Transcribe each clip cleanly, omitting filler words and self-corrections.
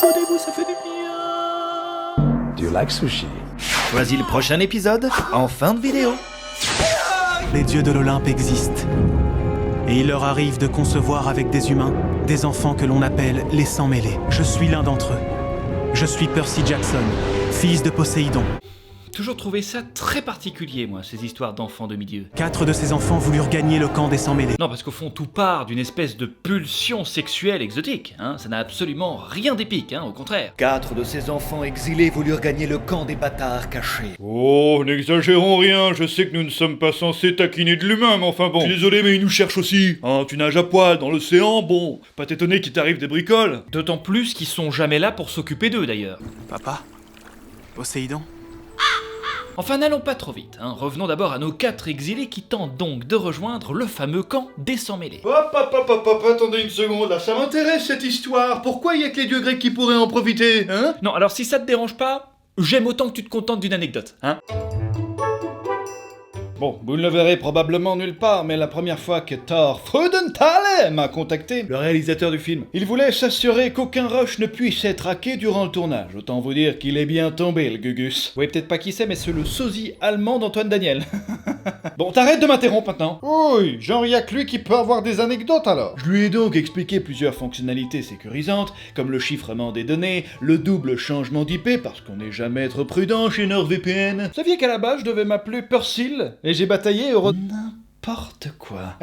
abonnez-vous, ça fait du bien. Do you like sushi? Choisis le prochain épisode en fin de vidéo. Les dieux de l'Olympe existent. Et il leur arrive de concevoir avec des humains des enfants que l'on appelle les sans-mêlés. Je suis l'un d'entre eux. Je suis Percy Jackson, fils de Poséidon. Toujours trouvé ça très particulier, moi, ces histoires d'enfants de milieu. 4 de ces enfants voulurent gagner le camp des sans-mêlés. Non, parce qu'au fond, tout part d'une espèce de pulsion sexuelle exotique, hein. Ça n'a absolument rien d'épique, hein, au contraire. 4 de ces enfants exilés voulurent gagner le camp des bâtards cachés. Oh, n'exagérons rien, je sais que nous ne sommes pas censés taquiner de l'humain, mais enfin bon. Je suis désolé, mais ils nous cherchent aussi. Hein, tu nages à poil dans l'océan, bon, pas t'étonner qu'il t'arrive des bricoles. D'autant plus qu'ils sont jamais là pour s'occuper d'eux, d'ailleurs. Papa? Poséidon? Enfin, n'allons pas trop vite, hein. Revenons d'abord à nos 4 exilés qui tentent donc de rejoindre le fameux camp des sans-mêlés. Hop, attendez une seconde, là, ça m'intéresse cette histoire. Pourquoi il y a que les dieux grecs qui pourraient en profiter, hein? Non, alors si ça te dérange pas, j'aime autant que tu te contentes d'une anecdote, hein. Bon, vous ne le verrez probablement nulle part, mais la première fois que Thor Freudenthal m'a contacté, le réalisateur du film, il voulait s'assurer qu'aucun rush ne puisse être hacké durant le tournage. Autant vous dire qu'il est bien tombé, le Gugus. Vous voyez peut-être pas qui c'est, mais c'est le sosie allemand d'Antoine Daniel. Bon, t'arrêtes de m'interrompre maintenant. Oui, genre y'a que lui qui peut avoir des anecdotes alors. Je lui ai donc expliqué plusieurs fonctionnalités sécurisantes, comme le chiffrement des données, le double changement d'IP, parce qu'on n'est jamais trop prudent chez NordVPN. Vous saviez qu'à la base, je devais m'appeler Persil, et j'ai bataillé N'importe quoi.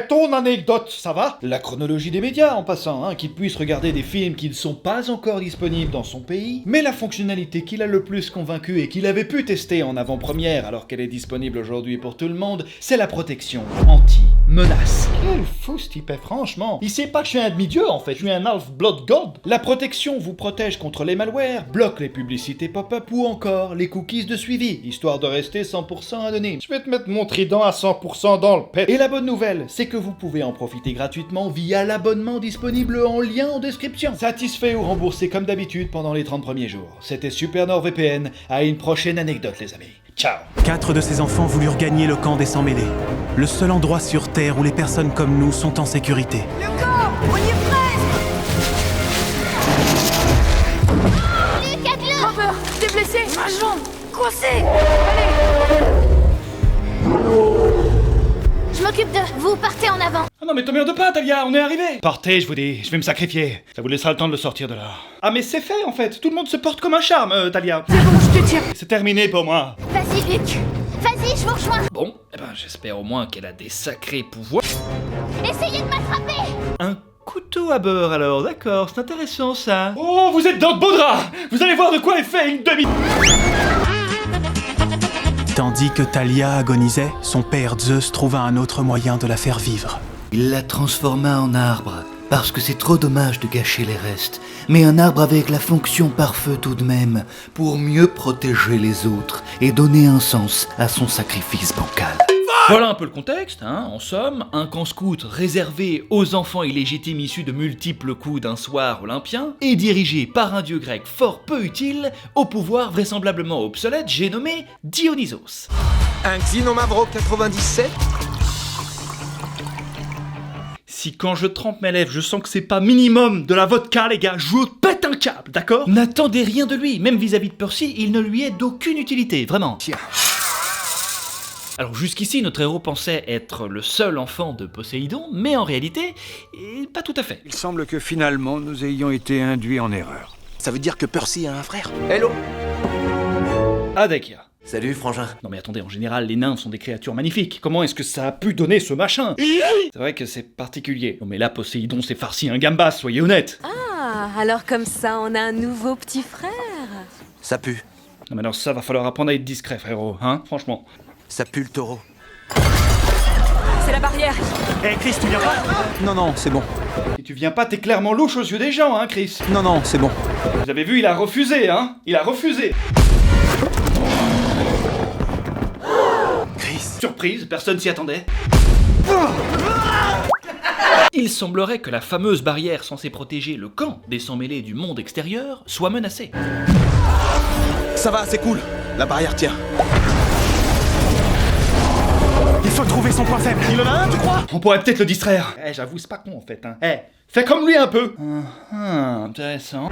ton anecdote, ça va? La chronologie des médias, en passant, hein, qu'il puisse regarder des films qui ne sont pas encore disponibles dans son pays, mais la fonctionnalité qui l'a le plus convaincu et qu'il avait pu tester en avant-première alors qu'elle est disponible aujourd'hui pour tout le monde, c'est la protection anti-menace. Quel fou ce type, franchement. Il sait pas que je suis un demi-dieu en fait, je suis un half-blood god. La protection vous protège contre les malwares, bloque les publicités pop-up ou encore les cookies de suivi, histoire de rester 100% anonyme. Je vais te mettre mon trident à 100% dans le pet. Et la bonne nouvelle, c'est que vous pouvez en profiter gratuitement via l'abonnement disponible en lien en description. Satisfait ou remboursé comme d'habitude pendant les 30 premiers jours. C'était Super NordVPN, à une prochaine anecdote les amis. Ciao. 4 de ces enfants voulurent gagner le camp des sans-mêlés. Le seul endroit sur Terre où les personnes comme nous sont en sécurité. Le camp, on y est presque. Luc, aide-le. Cooper, t'es blessé? Ma jambe, coincée. Allez. Je m'occupe de... Vous partez en avant. Ah non mais t'emmerdes pas Talia, on est arrivé. Partez, je vous dis, je vais me sacrifier. Ça vous laissera le temps de le sortir de là. Ah mais c'est fait en fait, tout le monde se porte comme un charme, Talia. C'est bon, je te tiens. C'est terminé pour moi. Vas-y, Luc. Vas-y, je vous rejoins. Bon, eh ben j'espère au moins qu'elle a des sacrés pouvoirs. Essayez de m'attraper. Un couteau à beurre alors, d'accord, c'est intéressant ça. Oh, vous êtes dans de beaux draps. Vous allez voir de quoi est fait une demi... Tandis que Thalia agonisait, son père Zeus trouva un autre moyen de la faire vivre. Il la transforma en arbre, parce que c'est trop dommage de gâcher les restes. Mais un arbre avec la fonction par feu tout de même, pour mieux protéger les autres et donner un sens à son sacrifice bancal. Voilà un peu le contexte, hein. En somme, un camp scout réservé aux enfants illégitimes issus de multiples coups d'un soir olympien et dirigé par un dieu grec fort peu utile, au pouvoir vraisemblablement obsolète, j'ai nommé Dionysos. Un Xinomavro 97? Si quand je trempe mes lèvres, je sens que c'est pas minimum de la vodka, les gars, je pète un câble, d'accord? N'attendez rien de lui, même vis-à-vis de Percy, il ne lui est d'aucune utilité, vraiment. Tiens. Alors jusqu'ici, notre héros pensait être le seul enfant de Poséidon, mais en réalité, pas tout à fait. Il semble que finalement nous ayons été induits en erreur. Ça veut dire que Percy a un frère? Hello. Adekia. Salut, frangin. Non mais attendez, en général, les nains sont des créatures magnifiques. Comment est-ce que ça a pu donner ce machin? C'est vrai que c'est particulier. Non mais là, Poséidon s'est farci un gambas, soyez honnête. Ah, alors comme ça, on a un nouveau petit frère. Ça pue. Non mais alors ça, va falloir apprendre à être discret, frérot, hein, franchement. Ça pue le taureau. C'est la barrière. Hé Chris, tu viens pas? Non, c'est bon. Si tu viens pas, t'es clairement louche aux yeux des gens, hein, Chris. Non, c'est bon. Vous avez vu, il a refusé, hein. Il a refusé. Chris. Surprise, personne s'y attendait. Il semblerait que la fameuse barrière censée protéger le camp des sans-mêlés du monde extérieur soit menacée. Ça va, c'est cool. La barrière tient. Il faut trouver son point faible. Il en a un, tu crois? On pourrait peut-être le distraire. J'avoue, c'est pas con en fait, hein. Fais comme lui un peu. Intéressant.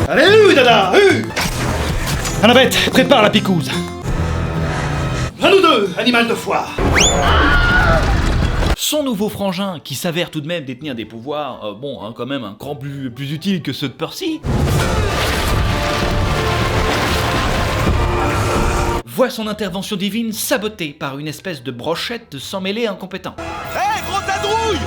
Allez, dada, Annabeth, prépare la picouse. À nous deux, animal de foire. Son nouveau frangin, qui s'avère tout de même détenir des pouvoirs, quand même un cran plus utile que ceux de Percy, voit son intervention divine sabotée par une espèce de brochette de sang-mêlé incompétent. Hé, gros tadrouille!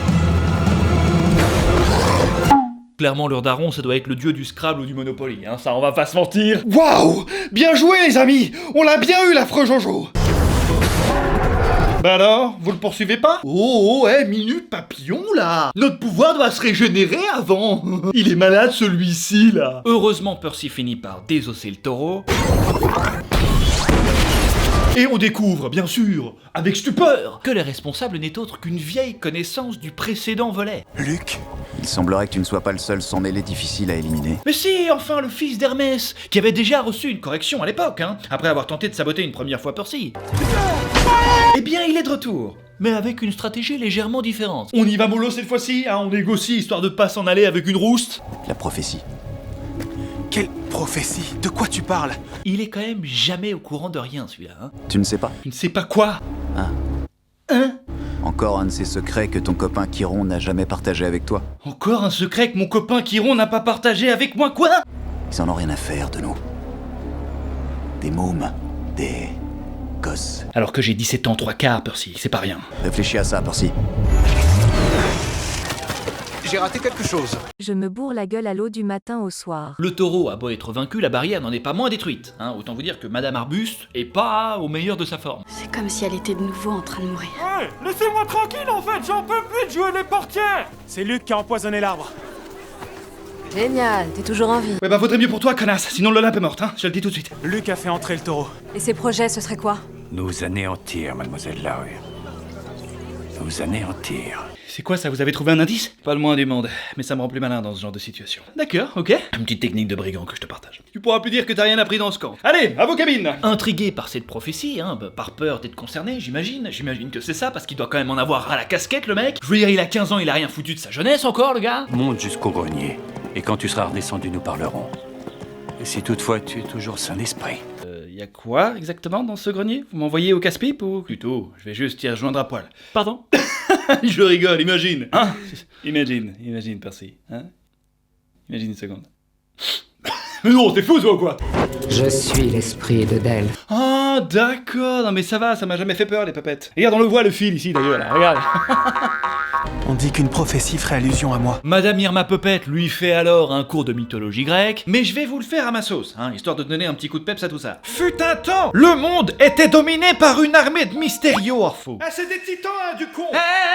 Clairement, leur daron, ça doit être le dieu du Scrabble ou du Monopoly, hein, ça on va pas se mentir. Waouh! Bien joué, les amis! On l'a bien eu, l'affreux Jojo! Bah alors, vous le poursuivez pas? Minute papillon, là! Notre pouvoir doit se régénérer avant! Il est malade, celui-ci, là! Heureusement, Percy finit par désosser le taureau. Et on découvre, bien sûr, avec stupeur, Que le responsable n'est autre qu'une vieille connaissance du précédent volet. Luc, Il semblerait que tu ne sois pas le seul sans mêlée difficile à éliminer. Mais si, enfin, le fils d'Hermès, qui avait déjà reçu une correction à l'époque, hein, après avoir tenté de saboter une première fois Percy. Eh bien, il est de retour, mais avec une stratégie légèrement différente. on y va mollo cette fois-ci, hein, on négocie histoire de pas s'en aller avec une rouste. La prophétie. quelle prophétie? De quoi tu parles? Il est quand même jamais au courant de rien, celui-là, hein. Tu ne sais pas? Je ne sais pas quoi. Encore un de ces secrets que ton copain Chiron n'a jamais partagé avec toi. Encore un secret que mon copain Chiron n'a pas partagé avec moi, quoi? Ils en ont rien à faire de nous. Des mômes, des gosses. Alors que j'ai 17 ans, 3/4, Percy, c'est pas rien. Réfléchis à ça, Percy. J'ai raté quelque chose. Je me bourre la gueule à l'eau du matin au soir. Le taureau a beau être vaincu, la barrière n'en est pas moins détruite, hein. Autant vous dire que Madame Arbuste est pas au meilleur de sa forme. C'est comme si elle était de nouveau en train de mourir. Laissez-moi tranquille en fait, j'en peux plus de jouer les portières! C'est Luc qui a empoisonné l'arbre. Génial, t'es toujours en vie. Ouais bah vaudrait mieux pour toi, connasse, sinon l'Olympe est morte, hein, je le dis tout de suite. Luc a fait entrer le taureau. Et ses projets, ce serait quoi? Nous anéantir, mademoiselle Larue. Nous anéantir. C'est quoi ça, vous avez trouvé un indice? Pas le moins du monde, mais ça me rend plus malin dans ce genre de situation. D'accord, ok. Une petite technique de brigand que je te partage. Tu pourras plus dire que t'as rien appris dans ce camp. Allez, à vos cabines. Intrigué par cette prophétie, hein, par peur d'être concerné, j'imagine que c'est ça, parce qu'il doit quand même en avoir à la casquette, le mec. Je veux dire, il a 15 ans, il a rien foutu de sa jeunesse encore, le gars. Monte jusqu'au grenier, et quand tu seras redescendu, nous parlerons. Et si toutefois tu es toujours sain d'esprit. Y a quoi exactement dans ce grenier? Vous m'envoyez au casse-pipe ou? Plutôt, je vais juste y rejoindre à poil. Pardon? Je rigole, imagine. Hein? Imagine, Percy. Hein? Imagine une seconde. Mais non, t'es fou toi ou quoi? Je suis l'esprit de Delphes. Ah, d'accord. Non mais ça va, ça m'a jamais fait peur les papettes. Regarde, on le voit le fil ici d'ailleurs, là. Regarde. On dit qu'une prophétie ferait allusion à moi. Madame Irma Puppet lui fait alors un cours de mythologie grecque. Mais je vais vous le faire à ma sauce, hein, histoire de donner un petit coup de peps à tout ça. Fut un temps, le monde était dominé par une armée de mystérieux, fou. Ah, c'est des titans, hein, du con.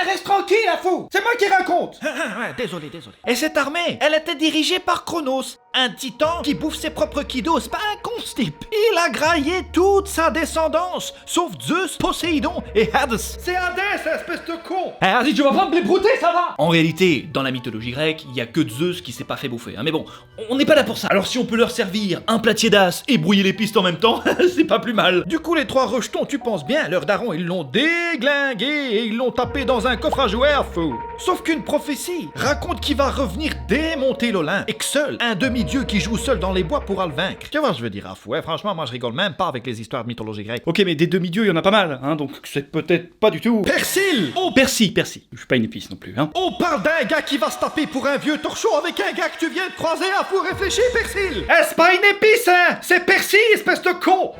Reste tranquille, fou. C'est moi qui raconte. Ouais, désolé. Et cette armée, elle était dirigée par Chronos, un titan qui bouffe ses propres kidos, pas un constip. Il a graillé toute sa descendance, sauf Zeus, Poséidon et Hades. C'est Hadès, espèce de con. Eh, vas-y, tu vas pas me les brouter, ça va? En réalité, dans la mythologie grecque, il y a que Zeus qui s'est pas fait bouffer, hein. Mais bon, on n'est pas là pour ça. Alors si on peut leur servir un plat d'as et brouiller les pistes en même temps, c'est pas plus mal. Du coup, les trois rejetons, tu penses bien, leur daron, ils l'ont déglingué et ils l'ont tapé dans un coffre à jouets, fou. Sauf qu'une prophétie raconte qu'il va revenir démonter l'Olympe et que seul un demi-dieu qui joue seul dans les bois pourra le vaincre. Tu vois, je veux dire, fou. Ouais, franchement, moi je rigole même pas avec les histoires de mythologie grecque. Ok, mais des demi-dieux, il y en a pas mal, hein, donc c'est peut-être pas du tout. Persil! Oh, Percy. Je suis pas une épice non plus, hein. On parle d'un gars qui va se taper pour un vieux torchon avec un gars que tu viens de croiser, à pour réfléchir, Persil! Est-ce pas une épice, hein? C'est Percy, espèce de con!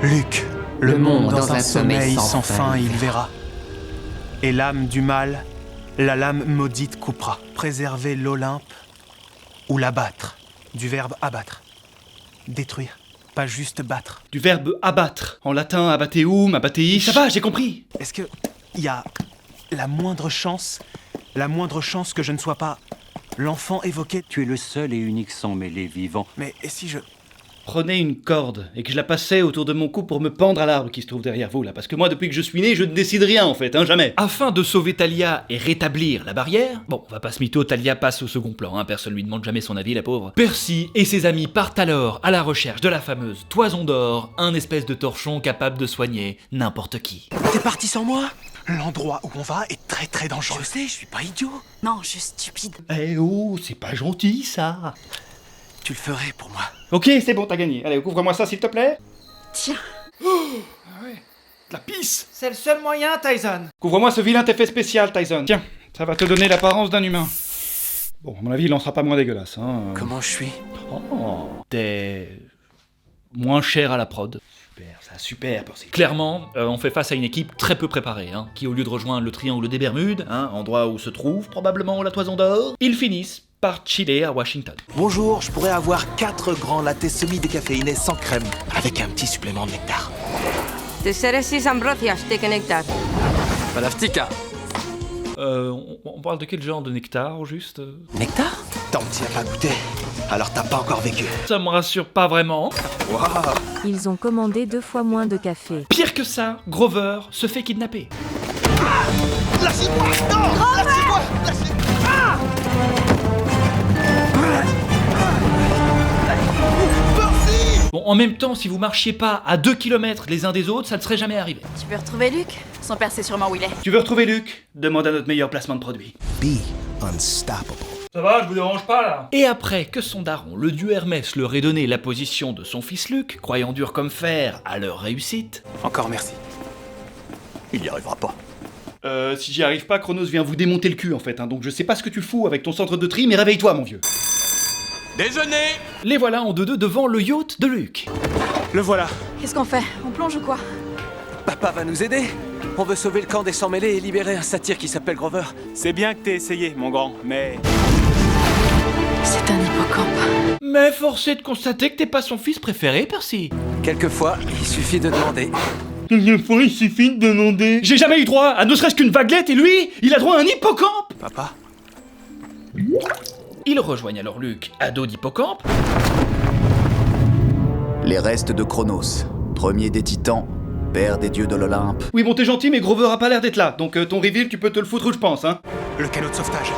Luc, le monde dans un sommeil sans fin, il verra. Et l'âme du mal, la lame maudite coupera. Préserver l'Olympe ou l'abattre. Du verbe abattre. Détruire, pas juste battre. Du verbe abattre. En latin, abateum, abatei. Ça va, j'ai compris. Est-ce que y a la moindre chance que je ne sois pas l'enfant évoqué? Tu es le seul et unique sang mêlé vivant. Mais et si je... Prenez une corde et que je la passais autour de mon cou pour me pendre à l'arbre qui se trouve derrière vous là, parce que moi depuis que je suis né je ne décide rien en fait, hein, jamais. Afin de sauver Thalia et rétablir la barrière, bon, on va pas se mytho, Thalia passe au second plan, hein, personne lui demande jamais son avis, la pauvre. Percy et ses amis partent alors à la recherche de la fameuse toison d'or, un espèce de torchon capable de soigner n'importe qui. T'es parti sans moi? L'endroit où on va est très très dangereux. Je sais, je suis pas idiot. Non, je suis stupide. Eh oh, c'est pas gentil ça. Tu le ferais pour moi. Ok, c'est bon, t'as gagné. Allez, couvre-moi ça s'il te plaît. Tiens. La pisse. C'est le seul moyen, Tyson. Couvre-moi ce vilain effet spécial, Tyson. Tiens, ça va te donner l'apparence d'un humain. Bon, à mon avis, il en sera pas moins dégueulasse. Hein. Comment je suis? Oh, t'es moins cher à la prod. Super, ça, super, Percy. Clairement, on fait face à une équipe très peu préparée, hein, qui au lieu de rejoindre le triangle des Bermudes, hein, endroit où se trouve probablement la Toison d'Or, ils finissent par chiller à Washington. Bonjour, je pourrais avoir 4 grands lattes semi-décaféinés sans crème, avec un petit supplément de nectar. De Ceresis Ambrosias de nectar. Palavtika. On parle de quel genre de nectar, au juste Nectar? Tant que t'y as pas goûté, alors t'as pas encore vécu. Ça me rassure pas vraiment. Waouh! Ils ont commandé 2 fois moins de café. Pire que ça, Grover se fait kidnapper. Lâchez-moi! Non! Lâchez-moi! Lâchez-moi! Bon, en même temps, si vous marchiez pas à 2 km les uns des autres, ça ne serait jamais arrivé. Tu peux retrouver Luc? Son père sait sûrement où il est. Tu veux retrouver Luc? Demande à notre meilleur placement de produit. Be unstoppable. Ça va, je vous dérange pas là. Et après que son daron, le dieu Hermès, leur ait donné la position de son fils Luc, croyant dur comme fer à leur réussite. Encore merci. Il y arrivera pas. Si j'y arrive pas, Chronos vient vous démonter le cul en fait, hein, donc je sais pas ce que tu fous avec ton centre de tri, mais réveille-toi mon vieux. Déjeuner! Les voilà en 2-2 devant le yacht de Luc. Le voilà. Qu'est-ce qu'on fait? On plonge ou quoi? Papa va nous aider. On veut sauver le camp des sans-mêlés et libérer un satyre qui s'appelle Grover. C'est bien que t'aies essayé, mon grand, mais... C'est un hippocampe. Mais force est de constater que t'es pas son fils préféré, Percy. Quelquefois, il suffit de demander. Il suffit de demander. J'ai jamais eu droit à ne serait-ce qu'une vaguelette et lui, il a droit à un hippocampe. Papa? Ils rejoignent alors Luc à dos d'hippocampe. Les restes de Chronos, premier des titans, père des dieux de l'Olympe. Oui bon t'es gentil mais Grover a pas l'air d'être là, donc ton reveal tu peux te le foutre où je pense hein. Le canot de sauvetage.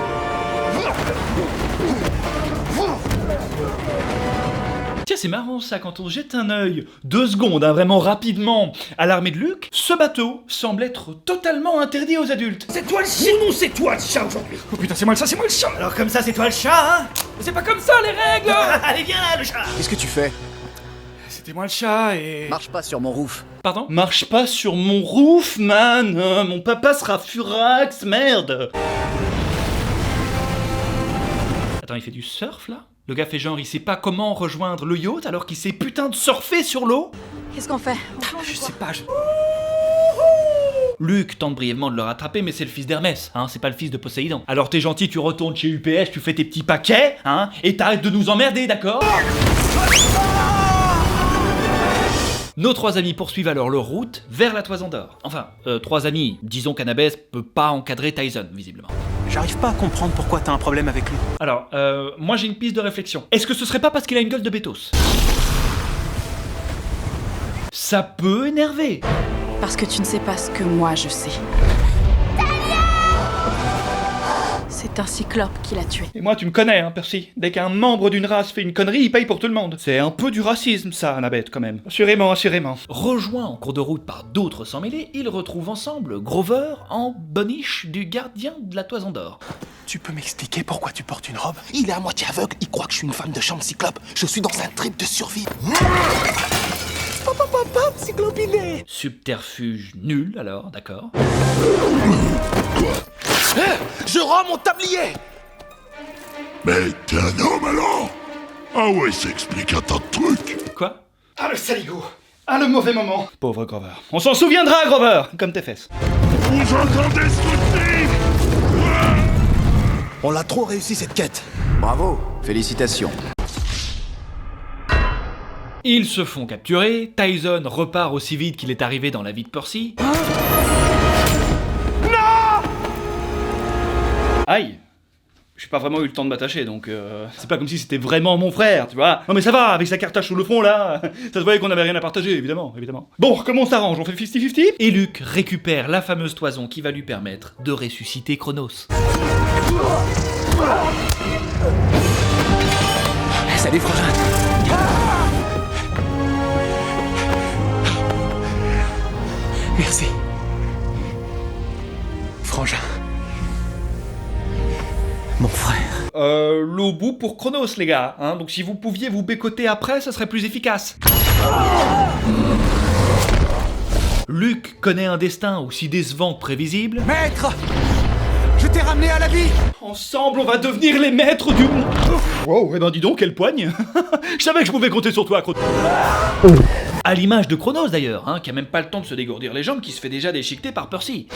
Tiens, c'est marrant ça, quand on jette un œil 2 secondes, hein, vraiment rapidement, à l'armée de Luc, ce bateau semble être totalement interdit aux adultes. C'est toi le chat ou non c'est toi le chat aujourd'hui? Oh putain c'est moi le chat, c'est moi le chat. Alors comme ça c'est toi le chat, hein? C'est pas comme ça les règles. Allez viens là le chat! Qu'est-ce que tu fais? C'était moi le chat et... Marche pas sur mon roof. Pardon? Marche pas sur mon roof man, mon papa sera furax, merde. Attends, il fait du surf là? Le gars fait genre il sait pas comment rejoindre le yacht alors qu'il sait putain de surfer sur l'eau? Qu'est-ce qu'on fait? On plonge Je ou quoi? sais pas, Luc tente brièvement de le rattraper, mais c'est le fils d'Hermès, hein, c'est pas le fils de Poséidon. Alors t'es gentil, tu retournes chez UPS, tu fais tes petits paquets, hein, et t'arrêtes de nous emmerder, d'accord? Nos 3 amis poursuivent alors leur route vers la Toison d'Or. Enfin, 3 amis, disons qu'Annabeth peut pas encadrer Tyson, visiblement. J'arrive pas à comprendre pourquoi t'as un problème avec lui. Alors, moi j'ai une piste de réflexion. Est-ce que ce serait pas parce qu'il a une gueule de bétos? Ça peut énerver. Parce que tu ne sais pas ce que moi je sais. C'est un cyclope qui l'a tué. Et moi tu me connais hein Percy, dès qu'un membre d'une race fait une connerie, il paye pour tout le monde. C'est un peu du racisme ça Annabeth quand même. Assurément, assurément. Rejoints en cours de route par d'autres sans-mêlés, ils retrouvent ensemble Grover en boniche du gardien de la Toison d'Or. Tu peux m'expliquer pourquoi tu portes une robe? Il est à moitié aveugle, il croit que je suis une femme de chambre cyclope. Je suis dans un trip de survie. Papa, cyclopiné. Subterfuge nul alors, d'accord. Je rends mon tablier. Mais t'es un homme alors? Ah ouais, ça explique un tas de trucs. Quoi? Ah le saligo. Ah le mauvais moment. Pauvre Grover. On s'en souviendra Grover, comme tes fesses. Vous entendez destructif? On l'a trop réussi cette quête. Bravo, félicitations. Ils se font capturer, Tyson repart aussi vite qu'il est arrivé dans la vie de Percy. Aïe. J'ai pas vraiment eu le temps de m'attacher, donc c'est pas comme si c'était vraiment mon frère, tu vois. Non mais ça va, avec sa cartache sous le front là, ça se voyait qu'on avait rien à partager, évidemment. Bon, comment on s'arrange? On fait 50-50? Et Luc récupère la fameuse toison qui va lui permettre de ressusciter Chronos. Salut frangin. Merci. frangin. Mon frère. L'obus pour Chronos, les gars, hein, donc si vous pouviez vous bécoter après, ça serait plus efficace. Luke connaît un destin aussi décevant que prévisible. Maître! Je t'ai ramené à la vie! Ensemble, on va devenir les maîtres du monde. Wow, eh ben dis donc, quelle poigne. Je savais que je pouvais compter sur toi, Chronos. À l'image de Chronos d'ailleurs, hein, qui a même pas le temps de se dégourdir les jambes, qui se fait déjà déchiqueter par Percy.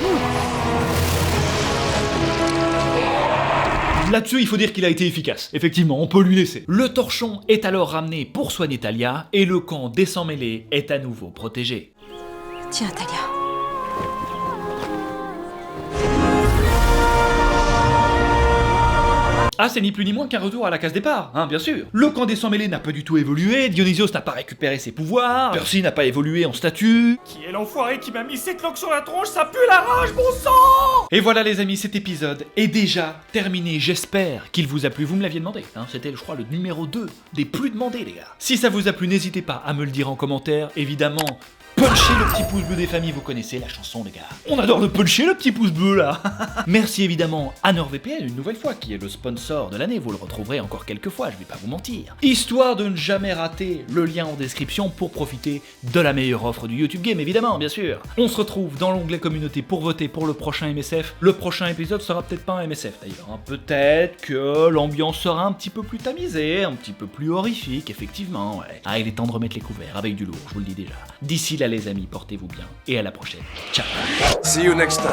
Là-dessus, il faut dire qu'il a été efficace. Effectivement, on peut lui laisser. Le torchon est alors ramené pour soigner Talia, et le camp des Sans-Mêlés est à nouveau protégé. Tiens, Talia. Ah, c'est ni plus ni moins qu'un retour à la case départ, hein, bien sûr. Le camp des Sans-Mêlés n'a pas du tout évolué, Dionysios n'a pas récupéré ses pouvoirs, Percy n'a pas évolué en statut. Qui est l'enfoiré qui m'a mis cette cloque sur la tronche? Ça pue la rage, bon sang! Et voilà les amis, cet épisode est déjà terminé, j'espère qu'il vous a plu. Vous me l'aviez demandé, hein, c'était je crois le numéro 2 des plus demandés les gars. Si ça vous a plu, n'hésitez pas à me le dire en commentaire, évidemment. Punchez le petit pouce bleu des familles, vous connaissez la chanson les gars. On adore le puncher le petit pouce bleu là. Merci évidemment à NordVPN une nouvelle fois, qui est le sponsor de l'année, vous le retrouverez encore quelques fois, je vais pas vous mentir. Histoire de ne jamais rater le lien en description pour profiter de la meilleure offre du YouTube Game évidemment, bien sûr. On se retrouve dans l'onglet communauté pour voter pour le prochain MSF. Le prochain épisode sera peut-être pas un MSF d'ailleurs, hein. Peut-être que l'ambiance sera un petit peu plus tamisée, un petit peu plus horrifique, effectivement, ouais. Ah, il est temps de remettre les couverts avec du lourd, je vous le dis déjà. D'ici là les amis, portez-vous bien et à la prochaine. Ciao. See you next time.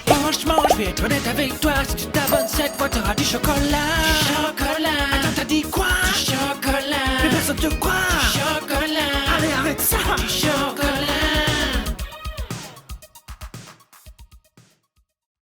Franchement, je vais être honnête avec toi. Si tu t'abonnes cette fois, t'auras du chocolat. Chocolat. Attends, t'as dit quoi? Du chocolat. Mais personne te croit. Du chocolat. Allez, arrête ça. Du chocolat.